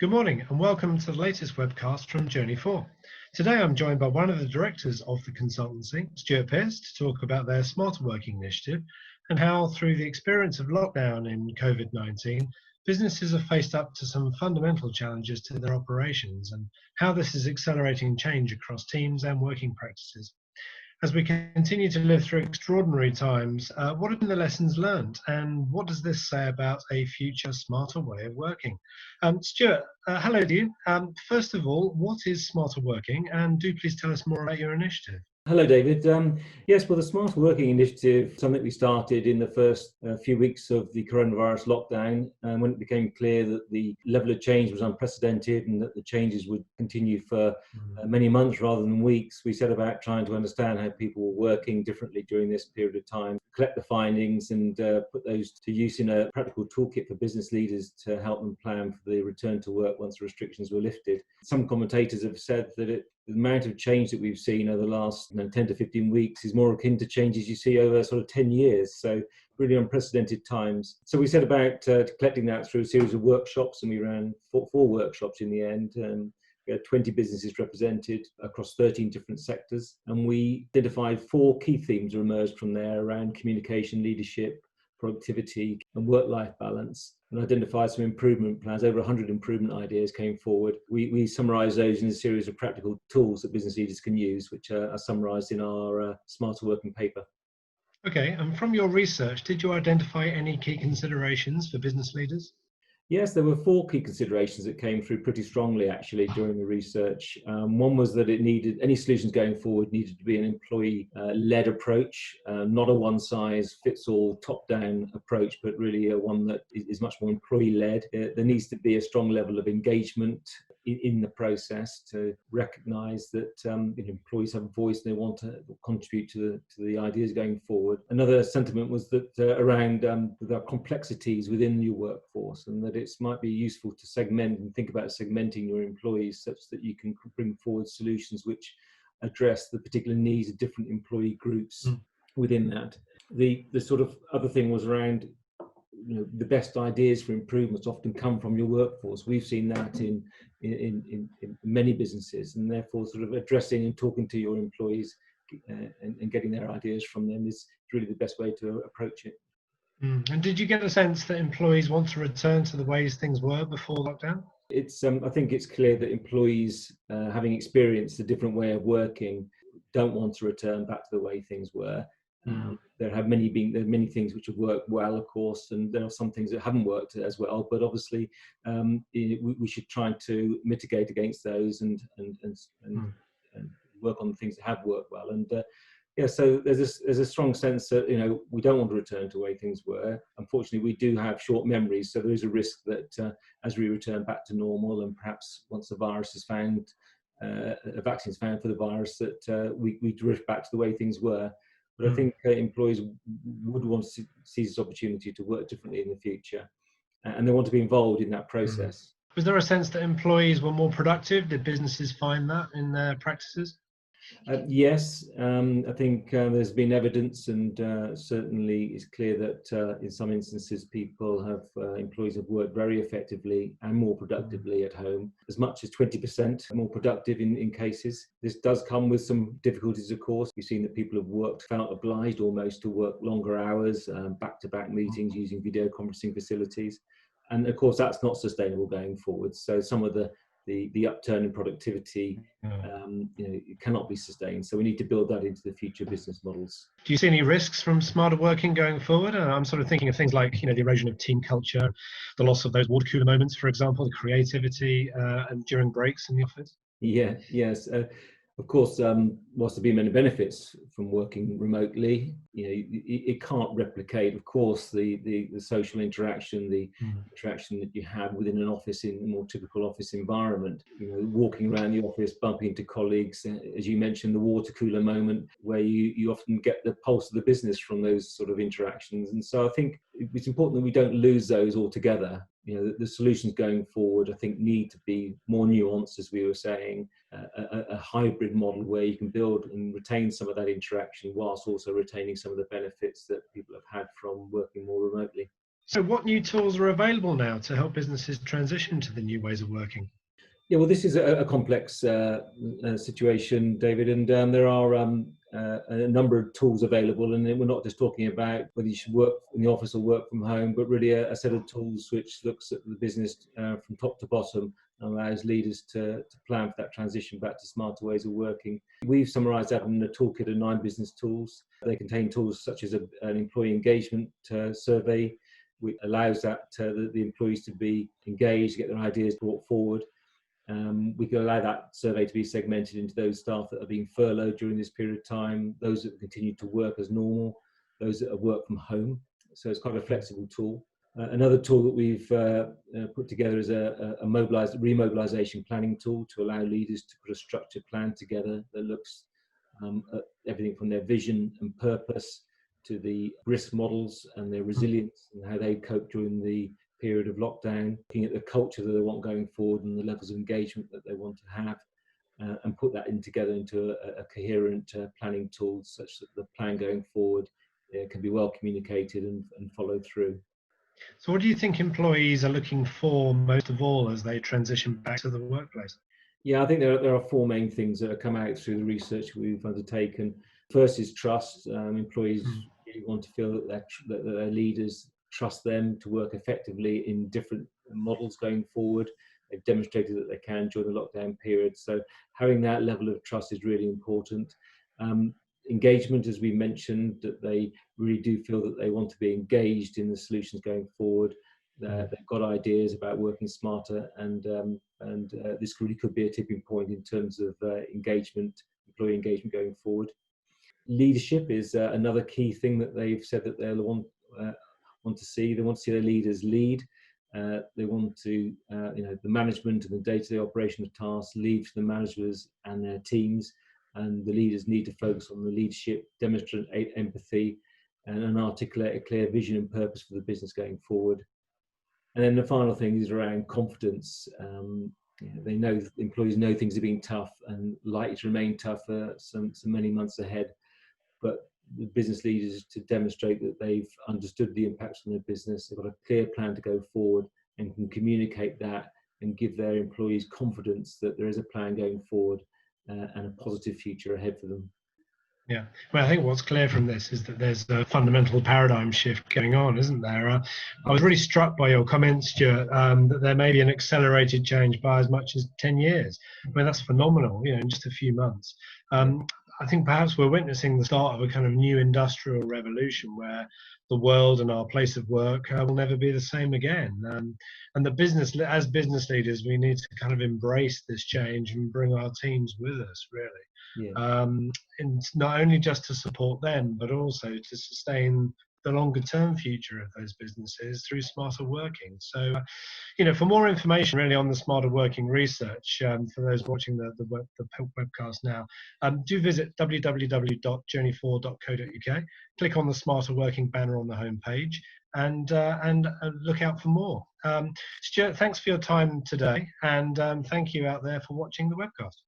Good morning and welcome to the latest webcast from Journey4. Today I'm joined by one of the directors of the consultancy, Stuart Pearce, to talk about their smarter working initiative and how through the experience of lockdown in COVID-19, businesses have faced up to some fundamental challenges to their operations and how this is accelerating change across teams and working practices. As we continue to live through extraordinary times, what have been the lessons learned and what does this say about a future smarter way of working? Stuart, hello to you. First of all, what is smarter working, and do please tell us more about your initiative? Hello, David. Yes, well, the Smart Working Initiative, something we started in the first few weeks of the coronavirus lockdown, when it became clear that the level of change was unprecedented and that the changes would continue for many months rather than weeks. We set about trying to understand how people were working differently during this period of time, collect the findings and put those to use in a practical toolkit for business leaders to help them plan for the return to work once the restrictions were lifted. Some commentators have said that the amount of change that we've seen over the last 10 to 15 weeks is more akin to changes you see over sort of 10 years. So really unprecedented times. So we set about collecting that through a series of workshops, and we ran four workshops in the end. We had 20 businesses represented across 13 different sectors, and we identified four key themes that emerged from there around communication, leadership, productivity and work-life balance, and identified some improvement plans. Over 100 improvement ideas came forward. We summarised those in a series of practical tools that business leaders can use, which are summarised in our Smarter Working paper. Okay, and from your research, did you identify any key considerations for business leaders? Yes, there were four key considerations that came through pretty strongly actually during the research. One was that any solutions going forward needed to be an employee-led approach, not a one-size-fits-all top-down approach, but really one that is much more employee-led. There needs to be a strong level of engagement in the process to recognise that employees have a voice and they want to contribute to the ideas going forward. Another sentiment was that around the complexities within your workforce, and that it might be useful to segment and think about segmenting your employees such that you can bring forward solutions which address the particular needs of different employee groups within that. The sort of other thing was around the best ideas for improvements often come from your workforce. We've seen that in many businesses, and therefore sort of addressing and talking to your employees and getting their ideas from them is really the best way to approach it. And did you get a sense that employees want to return to the ways things were before lockdown? I think it's clear that employees, having experienced a different way of working, don't want to return back to the way things were. There are many things which have worked well, of course, and there are some things that haven't worked as well. But obviously, we should try to mitigate against those and work on the things that have worked well. And so there's a strong sense that we don't want to return to the way things were. Unfortunately, we do have short memories, so there is a risk that as we return back to normal, and perhaps once the virus is found, a vaccine is found for the virus, that we drift back to the way things were. But I think employees would want to seize this opportunity to work differently in the future, and they want to be involved in that process. Was there a sense that employees were more productive? Did businesses find that in their practices? Yes, I think there's been evidence, and certainly it's clear that in some instances employees have worked very effectively and more productively at home, as much as 20% more productive in cases. This does come with some difficulties, of course. We've seen that people have felt obliged almost to work longer hours, back-to-back meetings using video conferencing facilities. And of course, that's not sustainable going forward. So some of the upturn in productivity it cannot be sustained. So we need to build that into the future business models. Do you see any risks from smarter working going forward? I'm sort of thinking of things like the erosion of team culture, the loss of those water cooler moments, for example, the creativity and during breaks in the office. Yes. Of course, whilst there be many benefits from working remotely, it can't replicate, of course, the social interaction, the interaction that you have within an office, in a more typical office environment. Walking around the office, bumping into colleagues, as you mentioned, the water cooler moment, where you often get the pulse of the business from those sort of interactions. And so I think it's important that we don't lose those altogether. The solutions going forward, I think, need to be more nuanced, as we were saying, a hybrid model where you can build and retain some of that interaction whilst also retaining some of the benefits that people have had from working more remotely. So what new tools are available now to help businesses transition to the new ways of working? Yeah, well, this is a complex situation, David, and there are a number of tools available. And we're not just talking about whether you should work in the office or work from home, but really a set of tools which looks at the business from top to bottom and allows leaders to plan for that transition back to smarter ways of working. We've summarised that in a toolkit of 9 business tools. They contain tools such as an employee engagement survey, which allows the employees to be engaged, get their ideas brought forward. We can allow that survey to be segmented into those staff that are being furloughed during this period of time, those that continue to work as normal, those that have worked from home. So it's quite a flexible tool. Another tool that we've put together is a re-mobilisation planning tool to allow leaders to put a structured plan together that looks at everything from their vision and purpose to the risk models and their resilience and how they cope during the period of lockdown, looking at the culture that they want going forward and the levels of engagement that they want to have, and put that together into a coherent planning tool such that the plan going forward can be well communicated and followed through. So what do you think employees are looking for most of all as they transition back to the workplace? Yeah, I think there are 4 main things that have come out through the research we've undertaken. First is trust. Employees really want to feel that their leaders trust them to work effectively in different models going forward. They've demonstrated that they can during the lockdown period. So having that level of trust is really important. Engagement, as we mentioned, that they really do feel that they want to be engaged in the solutions going forward. They've got ideas about working smarter, and this really could be a tipping point in terms of engagement, employee engagement going forward. Leadership is another key thing that they've said that they'll want to see. They want to see their leaders lead. They want to, the management and the day-to-day operation of tasks lead to the managers and their teams, and the leaders need to focus on the leadership, demonstrate empathy, and articulate a clear vision and purpose for the business going forward. And then the final thing is around confidence. They know, employees know things are being tough and likely to remain tough for some many months ahead. But the business leaders to demonstrate that they've understood the impacts on their business, they've got a clear plan to go forward and can communicate that and give their employees confidence that there is a plan going forward and a positive future ahead for them. Yeah, well, I think what's clear from this is that there's a fundamental paradigm shift going on, isn't there? I was really struck by your comments, Stuart, that there may be an accelerated change by as much as 10 years. I mean, that's phenomenal, in just a few months. I think perhaps we're witnessing the start of a kind of new industrial revolution where the world and our place of work will never be the same again. And as business leaders, we need to kind of embrace this change and bring our teams with us, really. Yeah. And not only just to support them, but also to sustain the longer term future of those businesses through smarter working. So, for more information really on the smarter working research, for those watching the webcast now, do visit www.journey4.co.uk, click on the smarter working banner on the homepage, and look out for more. Stuart, thanks for your time today, and thank you out there for watching the webcast.